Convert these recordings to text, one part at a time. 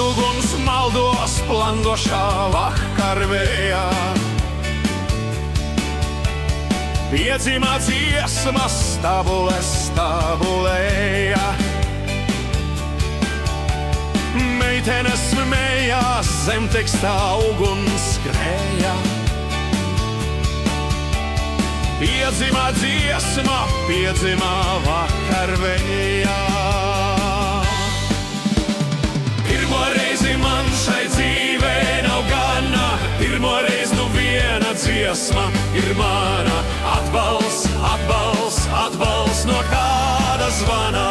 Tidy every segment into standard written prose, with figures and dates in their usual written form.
uguns maldos plandošā vakarvējā. Piedzimā dziesma stabule stabulēja. Meitenes smējās, zemtekstā uguns skrēja. Piedzimā dziesma, piedzimā vakarvējā. Pirmo reizi man šai dzīvē nav gana, pirmo reizi nu viena dziesma ir mana. Atbalsts, atbalsts, atbalsts no kāda zvana.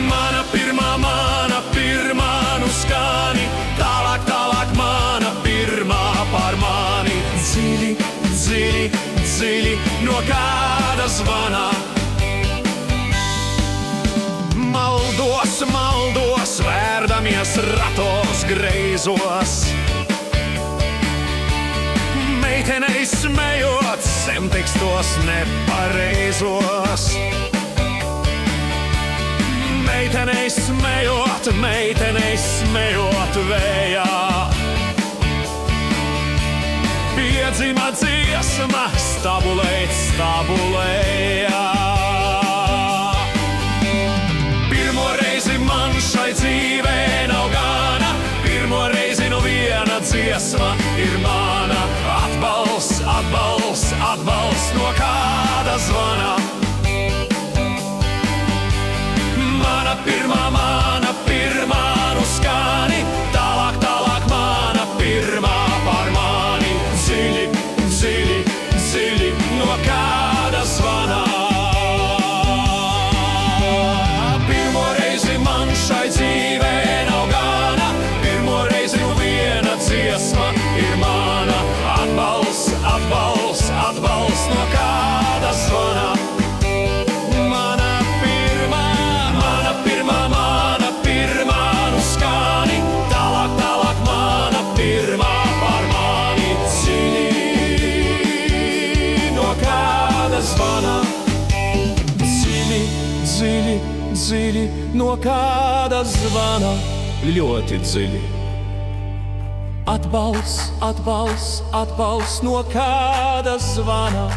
Mana pirmā nu skani, tālāk, tālāk mana pirmā par mani. Dziļi, dziļi, dziļi no kāda zvana. Maldos, maldos, vērdamies ratos greizos. Meitenei smējot, zemtekstos nepareizos. Meitenei smējot vējā. Piedzima dziesma, stabulēt, stabulējā. Pirmo reizi man šai dzīvē nav gana, pirmo reizi nu viena dziesma ir mana. Atbalsts, atbalsts, atbalsts no kāda zvana. Mana pirmā nu skani, tālāk, tālāk mana pirmā par mani. Dziļi, dziļi, dziļi no kāda zvana. Pirmo reizi man šai dzīvē nav gana, pirmo reizi nu viena dziesma ir mana. Atbalsts, atbalsts, atbalsts no kāda zvana. Dziļi, dziļi, dziļi no kāda zvana. Ļoti dziļi. Atbalsts, atbalsts, atbalsts no kāda zvana.